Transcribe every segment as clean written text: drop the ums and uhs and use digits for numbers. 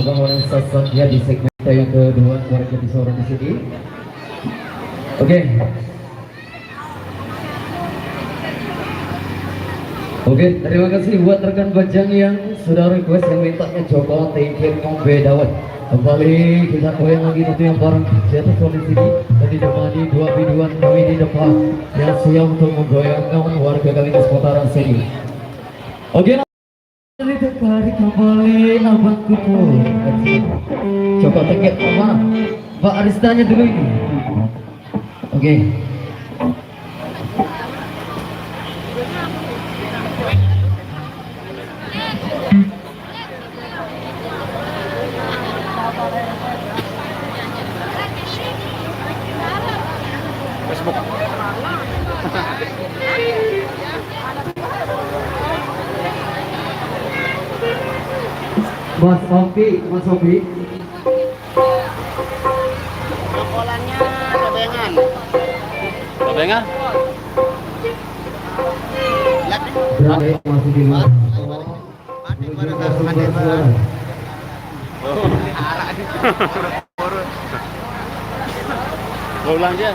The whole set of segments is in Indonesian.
pengawalan sasatnya di segmen yang kedua warga di sorong di sini. Oke. Oke, terima kasih buat rekan Bajang yang sudah request yang mintanya Joko Tingkir Ngombe Dawet. Kembali kita goyang lagi itu yang bareng di atas kondisi ini dan ditemani dua biduan kami di depan yang siap untuk menggoyangkan warga kami di seputaran sini. Oke, nanti tertarik kembali abang kupu. Joko Tingkir apa? Pak Aristanya dulu ini. Oke. Facebook. Mas Opi. Bolannya Robengan. Robengan? Berapa masih di luar? Ulang dia.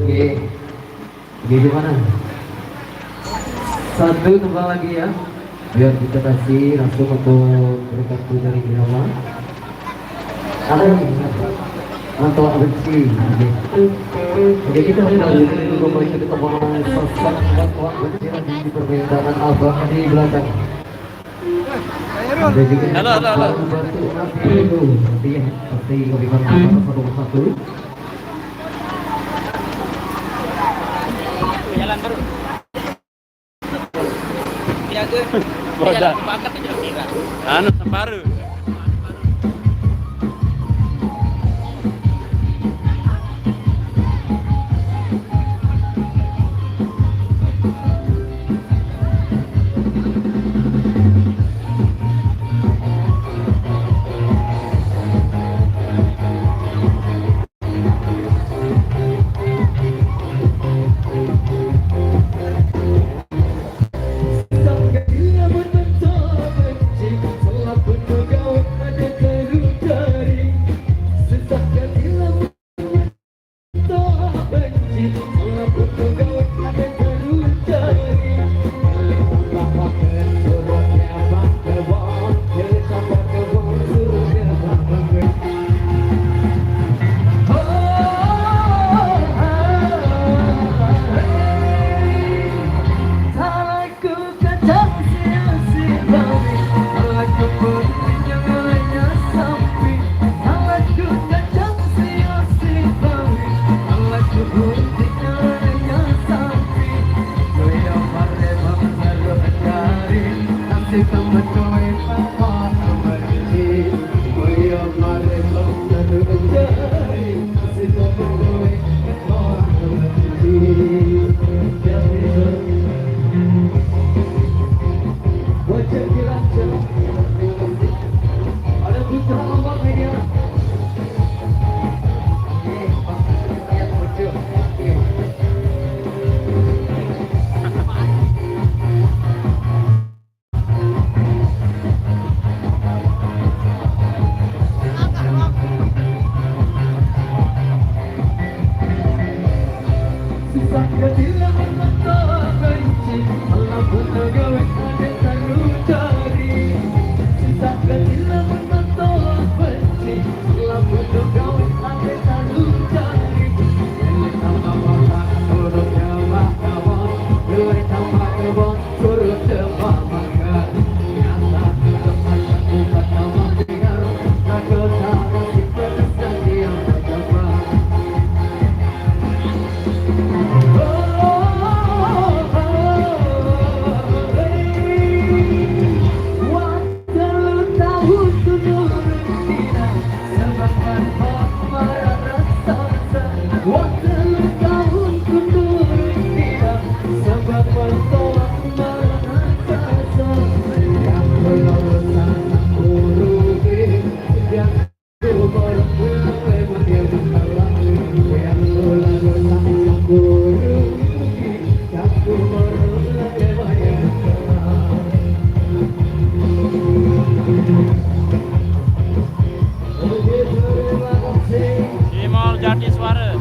Oke. Oke, gimana? Satu tembak lagi ya. Biar kita kasih langsung untuk rekan dari Jawa. Ada lagi? Mantap benci. Oke, kita sudah kembali ke teman sosok dakwah benci lagi di perbincangan abang di belakang. Ada juga Halo. bantu nanti itu nanti ya pasti berikan satu. Jalan baru. Bodoh. Anu baru. Cimol Jati Suara.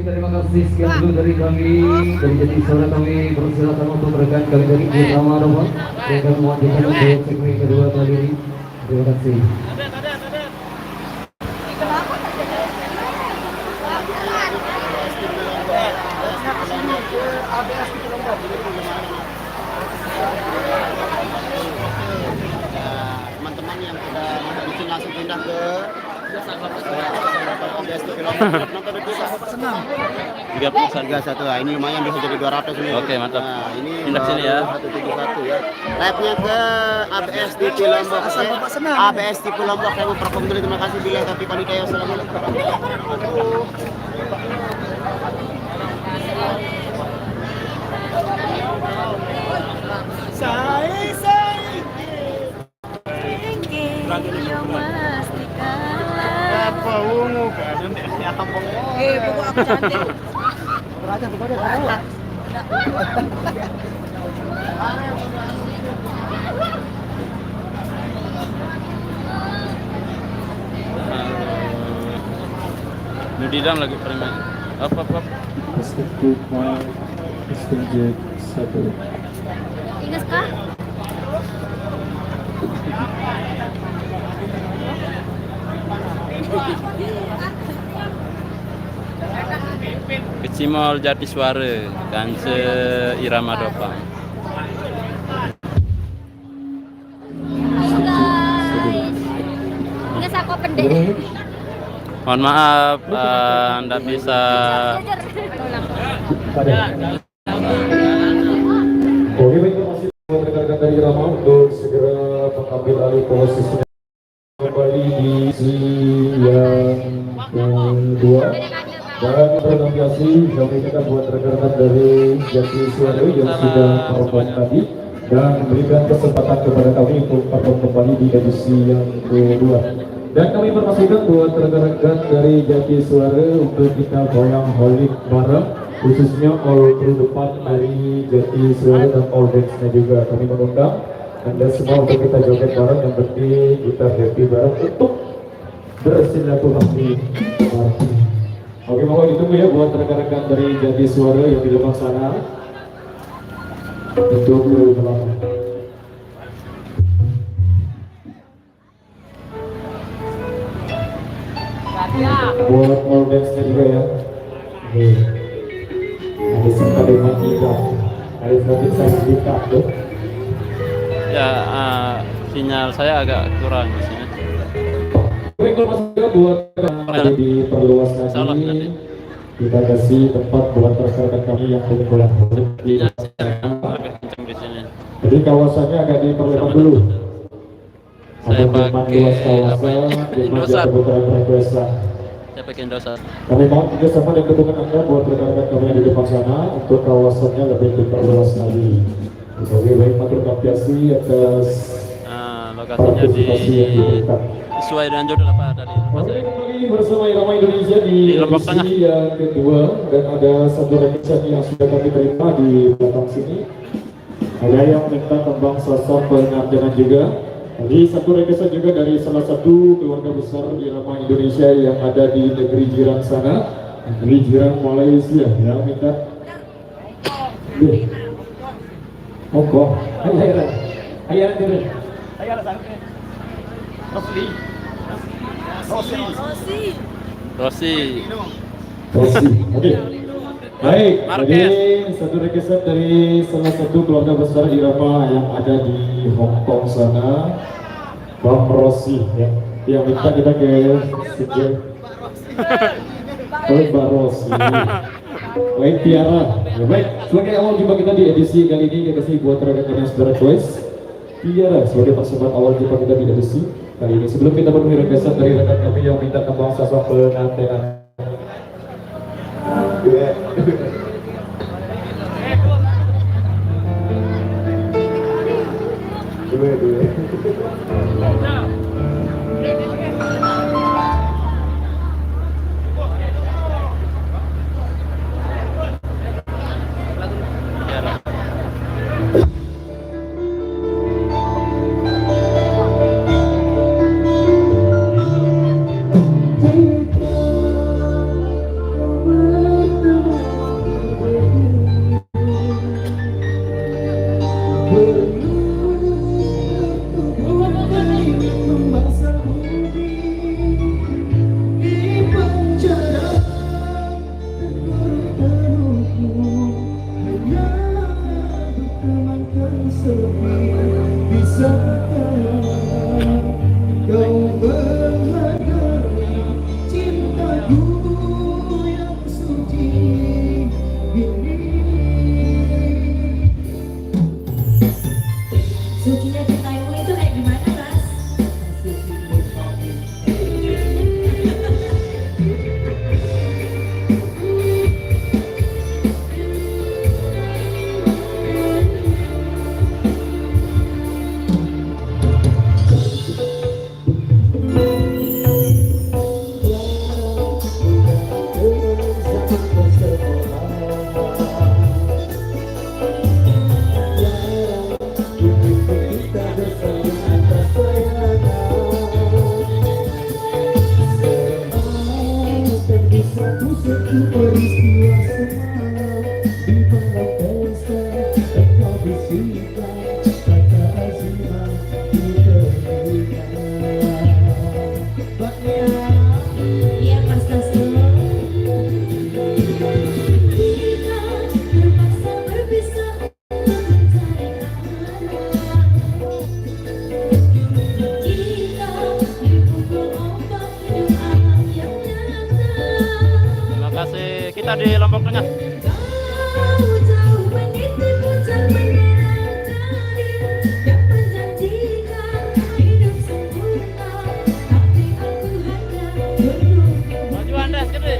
Terima kasih sekian dulu dari kami dari jadi saudara kami persilakan untuk rekan kali dari bersama Roman yang akan melanjutkan untuk segmen kedua kali ini. Terima kasih. Teman-teman yang sudah mungkin langsung pindah ke senang 31. Nah, ini lumayan bisa jadi 200 nih. Oke, mantap. Nah, ini Pindah sini ya. 171 ya. Live-nya ke ABS di Lombok. ABS di Lombok saya memperkom dulu. Terima kasih bila tapi panitia. Assalamualaikum. Mas Dikala. Apa ungu kan? Ya kampung. Buku aku cantik. Beraja beraja. Nudidam lagi preman. Apa? Step 2 mile, extended 1. Ingat kah? Kecimol Jatiswara, Kanse Irama Dopang. Ingat aku pendek. Mohon maaf, Anda bisa Oke, baik, masih buat rekan-rekan dari Irama untuk segera mengambil alih posisinya kembali di si yang kedua. Dan terima kasih kami kita buat rekan-rekan dari Jati Suara yang sudah perform tadi dan memberikan kesempatan kepada kami untuk perform kembali di edisi yang kedua. Dan kami perhatikan buat rekan-rekan dari Jati Suara untuk kita goyang holik bareng, khususnya all crew depan dari Jati Suara dan all dance-nya juga. Kami mengundang Anda semua untuk kita joget bareng, yang penting kita happy bareng untuk bersilaturahmi bareng. Oke, mohon ditunggu ya buat rekan-rekan dari Jati Suara yang di depan sana untuk berlama. Buat all dance-nya juga ya. Oke. Ada sekali kita, ada sedikit saya kita tuh. ya sinyal saya agak kurang di sini. Oke, kalau masih buat di perluas Salah lagi, nanti. kita kasih tempat buat rekan-rekan kami yang punya bola voli di Ya, sana. agak kencang di sini. Jadi kawasannya agak diperlebar dulu. Saya Ada teman pakai luas apa ya? kawasan, di mana Indosat. kebutuhan frekuensi. Saya pakai Indosat. Kami mohon kerjasama dan dukungan Anda buat rekan-rekan kami yang di depan sana untuk kawasannya lebih diperluas lagi. Oke, baik, matur apresiasi atas Lokasinya partisipasi yang diberikan. sesuai dengan judul apa tadi? Lupa Oke, saya. kembali bersama Irama Indonesia di Di Lombok edisi Tengah. yang kedua, dan ada satu requestan yang sudah kami terima di belakang sini. Ada yang minta tembang sosok pengantinan juga. Jadi satu requestan juga dari salah satu keluarga besar Irama Indonesia yang ada di negeri jiran sana, negeri jiran Malaysia, yang minta. Monggo, ayo turun. Rosi. Rosi. Oke. Baik, Marquez. jadi satu requestan dari salah satu keluarga besar Irama yang ada di Hong Kong sana, Bang Rosi ya. Yang minta kita ke sini. Oleh Bang Rosi. Baik, Tiara. Ya, baik, sebagai awal jumpa kita di edisi kali ini, kita kasih buat rekan-rekan yang sudah request. Tiara sebagai persembahan awal jumpa kita di edisi kali ini. Sebelum kita menemui requestan dari rekan kami yang minta tembang sosok pengantinan. kita di Lombok Tengah. Maju Anda sekali.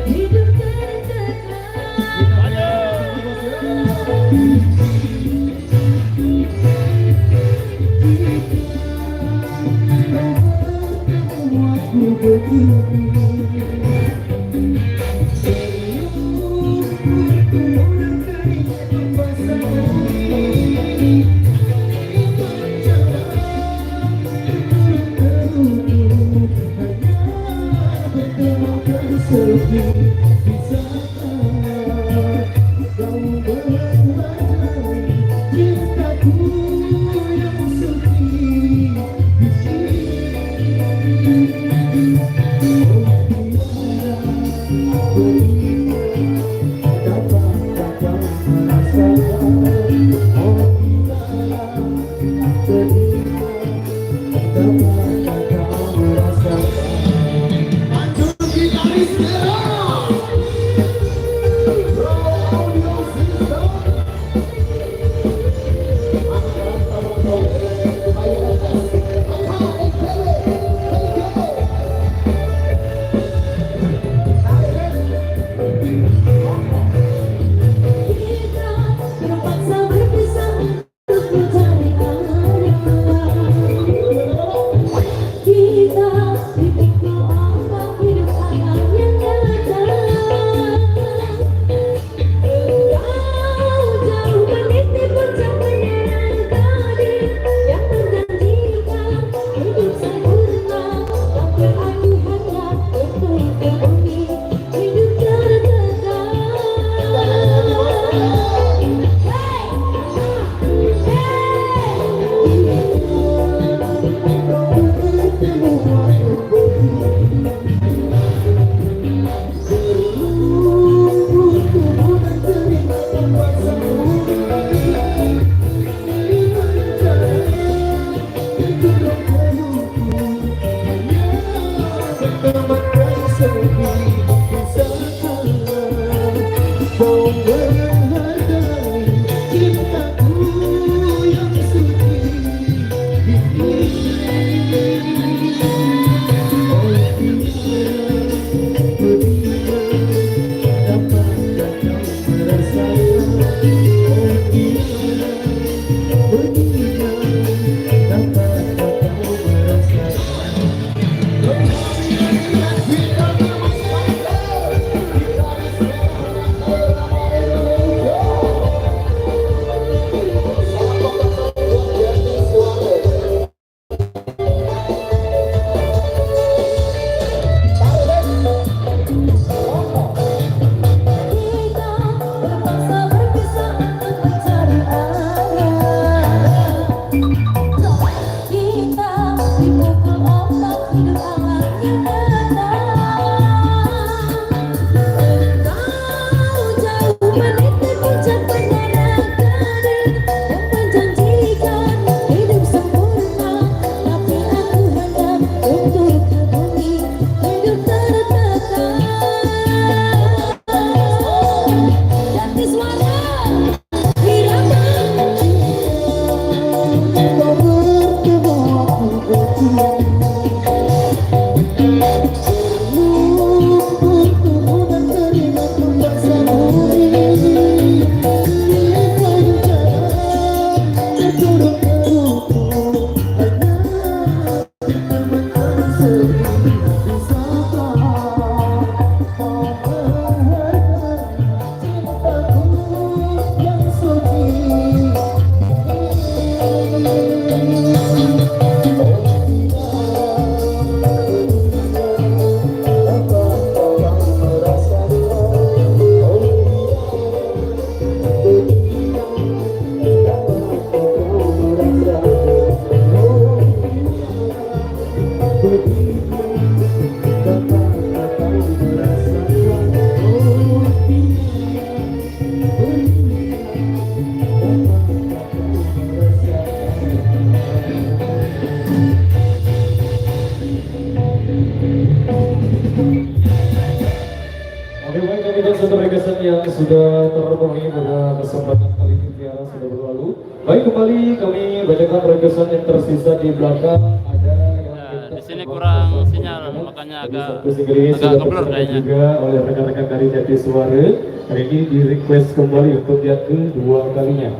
dan satu regasan yang sudah terpenuhi pada kesempatan kali ini Tiara sudah berlalu. Baik, kembali kami bacakan regasan yang tersisa di belakang. Ada yang Ya, di sini kurang sinyal, makanya agak sudah ngeblur tercatat kayaknya. juga oleh rekan-rekan dari Jati Suara. Hari ini di request kembali untuk yang kedua kalinya.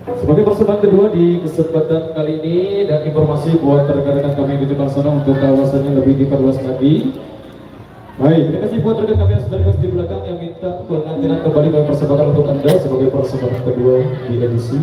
Sebagai persembahan kedua di kesempatan kali ini dan informasi buat rekan-rekan kami di depan sana untuk kawasannya lebih diperluas lagi. Baik, terima kasih buat rekan kami yang sudah di belakang yang minta pengantinan kembali kami persembahkan untuk Anda sebagai persembahan kedua di edisi.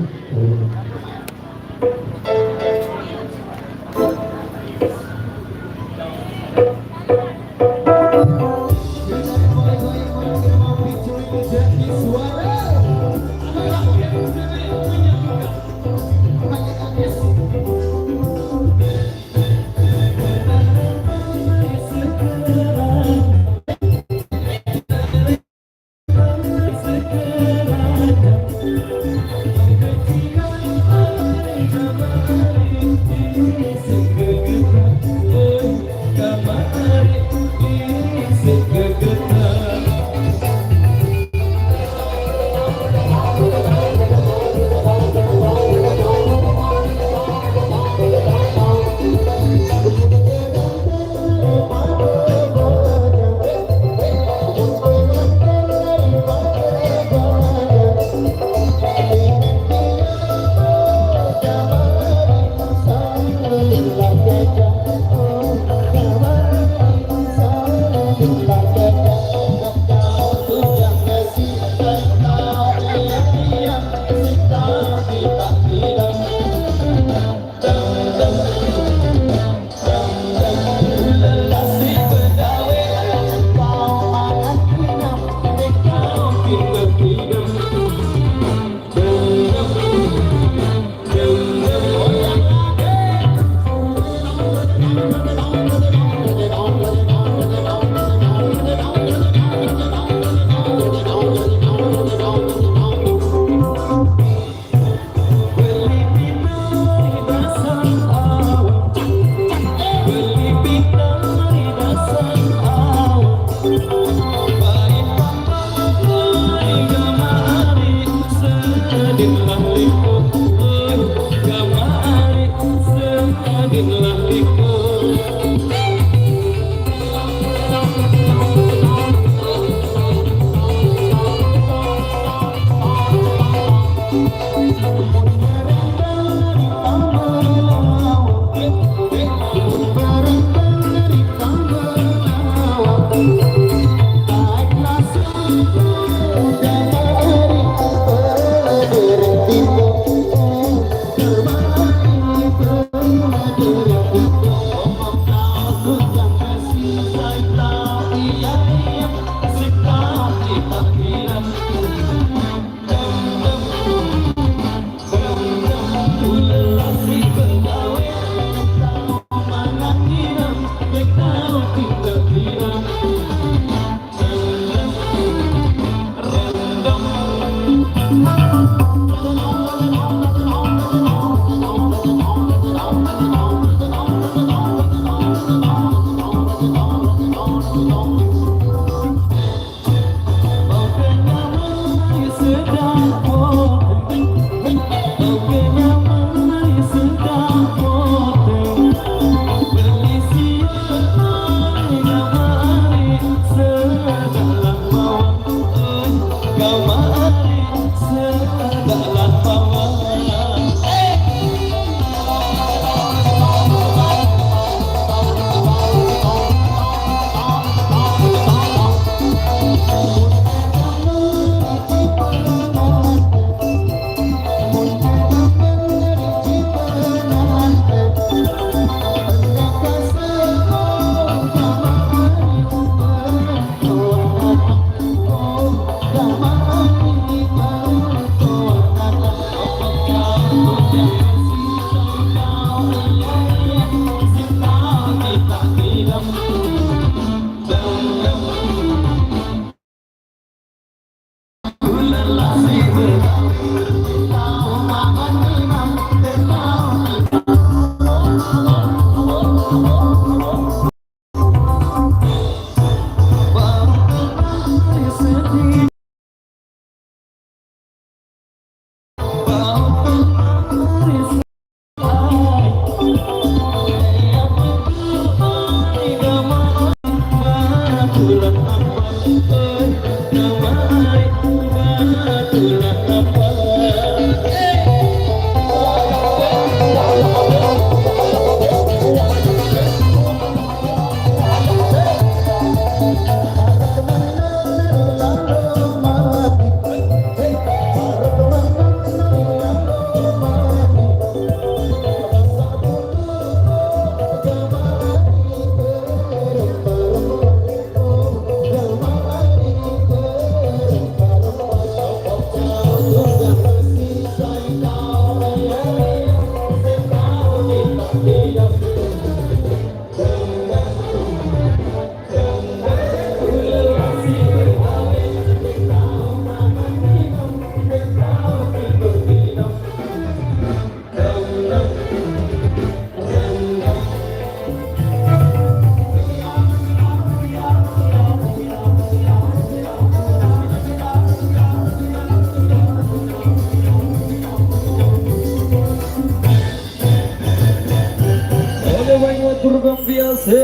kurang biasa.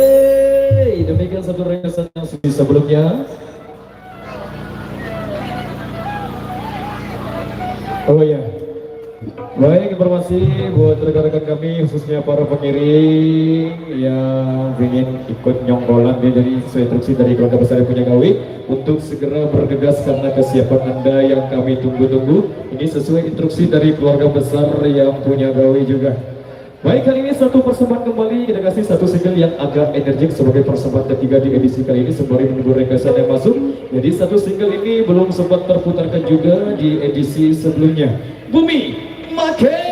Demikian satu ringkasan yang sebelumnya. Oh ya, baik, informasi buat rekan-rekan kami khususnya para pengiring yang ingin ikut nyonggolan dari sesuai instruksi dari keluarga besar yang punya gawe untuk segera bergegas karena kesiapan Anda yang kami tunggu-tunggu. Ini sesuai instruksi dari keluarga besar yang punya gawe juga. Baik, kali ini satu persembahan kembali kita kasih satu single yang agak energik sebagai persembahan ketiga di edisi kali ini sembari menunggu ringkasan yang masuk. Jadi satu single ini belum sempat terputarkan juga di edisi sebelumnya. Bumi Make.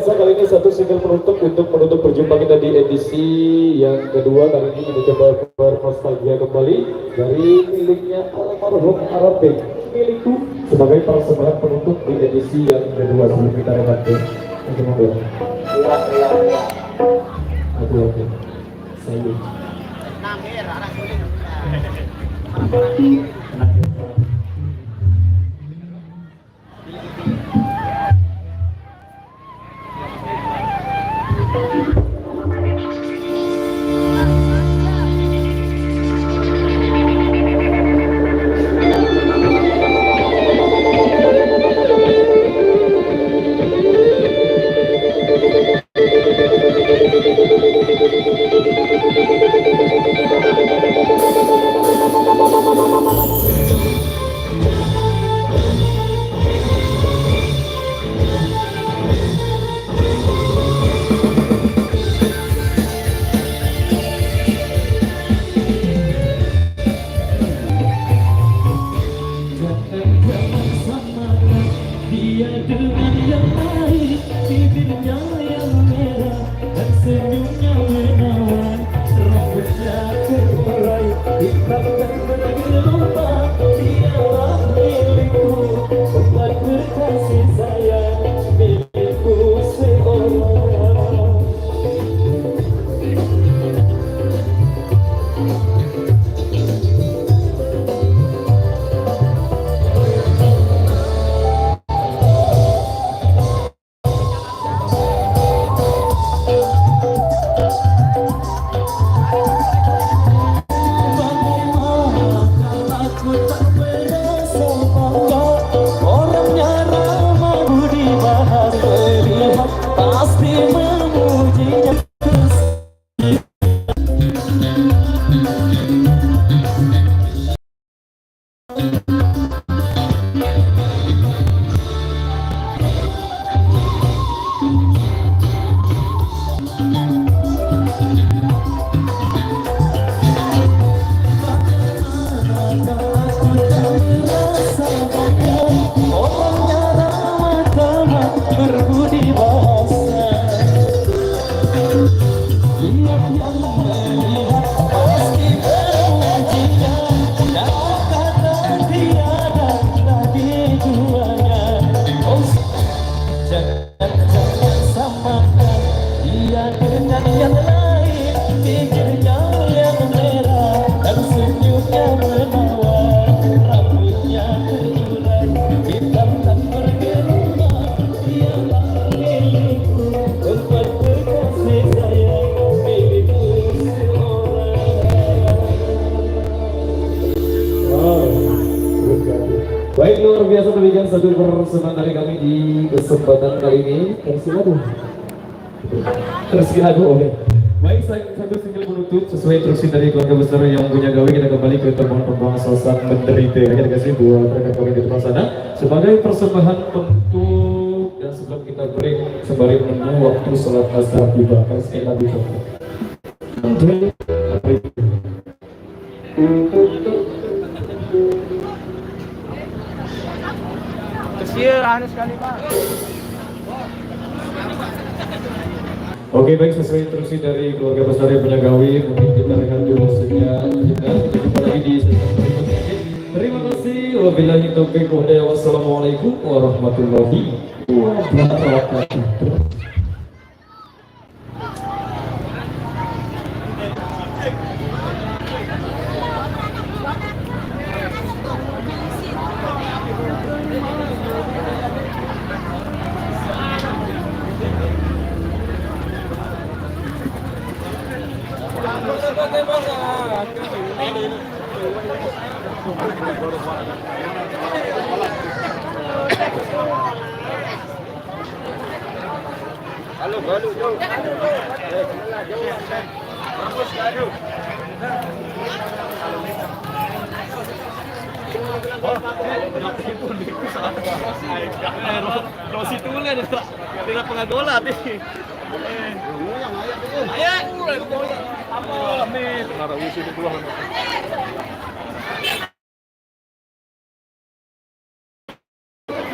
biasa kali ini satu single penutup untuk menutup perjumpaan kita di edisi yang kedua. Kali ini kita coba bernostalgia kembali dari miliknya almarhum Arabe, milikku, sebagai persembahan penutup di edisi yang kedua. Sebelum kita rehatkan, oke. Saya baik, luar biasa demikian satu persembahan dari kami di kesempatan kali ini. Terus lagu oke. Baik, satu single penutup sesuai instruksi dari keluarga besar yang punya gawe. Kita kembali ke teman-teman sosok menderita. Kita kasih buat rekan-rekan di depan sana sebagai persembahan penutup, dan sebelum kita break sembari menunggu waktu sholat asar tiba. Kasih lagu contoh. Oke, baik, sesuai instruksi dari keluarga besar yang punya gawe, mungkin kita rehat dulu sejenak. Kita jumpa lagi di sesi berikutnya. Terima kasih. Wabillahi taufiq wal hidayah. Wassalamualaikum warahmatullahi wabarakatuh.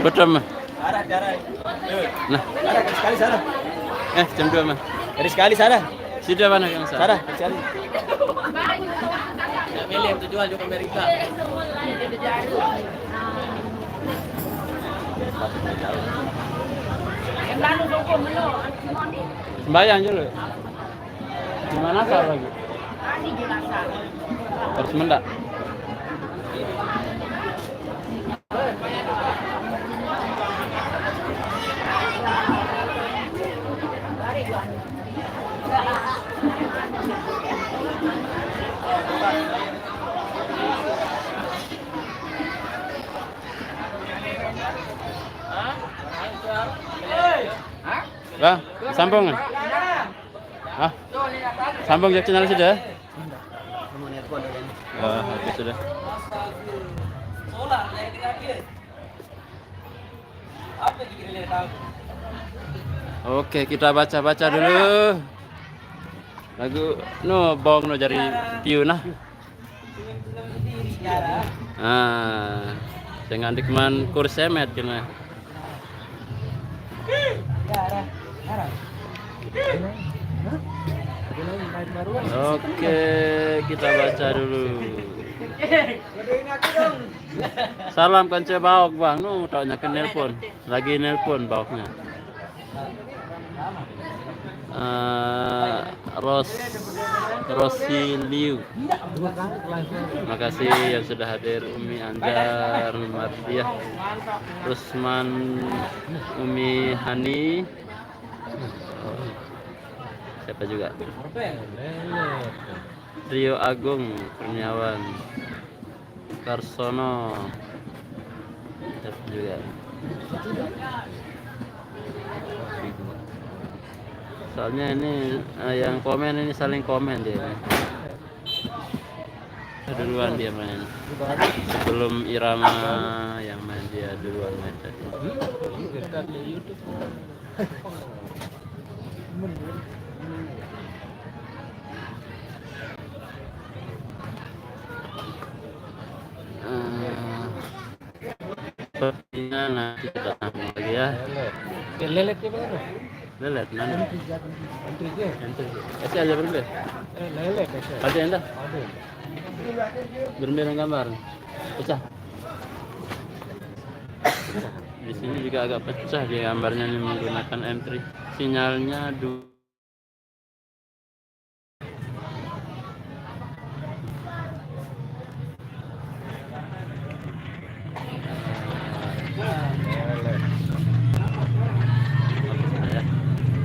Betul. Nah, Sekali sana. Jam 2 mah. Dari sekali sana. Sudah mana yang Sana, sana? dari sekali. Ya, milih yang jual juga Amerika. Sembayang dulu. Gimana asal lagi? Harus mendak. Bang, sambung kan? Ah, sambung ya channel sudah? Habis sudah. Oke, kita baca-baca dulu. Lagu no bong no dari view nah. Dengan dikman kursemet kena. Oke, kita baca dulu. Salam kance baok bang, nu taunya ke nelpon, lagi nelpon baoknya. Rosiliu, makasih yang sudah hadir. Umi Anjar, Mardiah, Rusman, Umi Hani, siapa juga? Rio Agung Kurniawan, Karsono, siapa juga? Soalnya ini yang komen ini saling komen dia. Duluan dia main. Sebelum Irama yang main, dia duluan main tadi. Sepertinya nanti kita sambung lagi ya. Leletnya mana? Lelet mana? Kasih aja berbeda. Lelet. Ada yang dah? Berbeda gambar. Pecah. Di sini juga agak pecah dia gambarnya ini menggunakan M3. Sinyalnya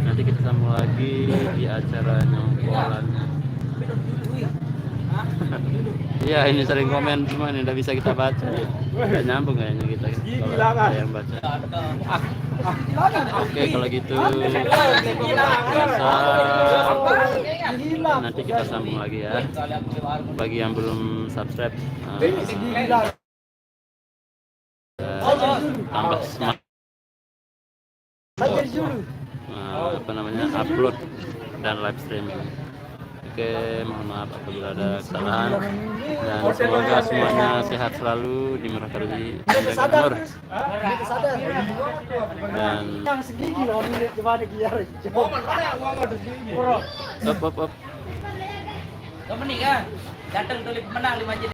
nanti kita sambung lagi di acara nyongkolannya. Iya, ini sering komen cuma ini udah bisa kita baca. Nggak nyambung kayaknya kita kalau ada yang baca. Oke, kalau gitu nanti kita sambung lagi ya. Bagi yang belum subscribe, tambah semangat. Apa namanya, upload dan live stream. Oke, mohon maaf apabila ada kesalahan dan semoga semuanya sehat selalu, dimurahkan rezeki dan umur. Dan op. Kamu nih kan, datang tulis menang 5 jam.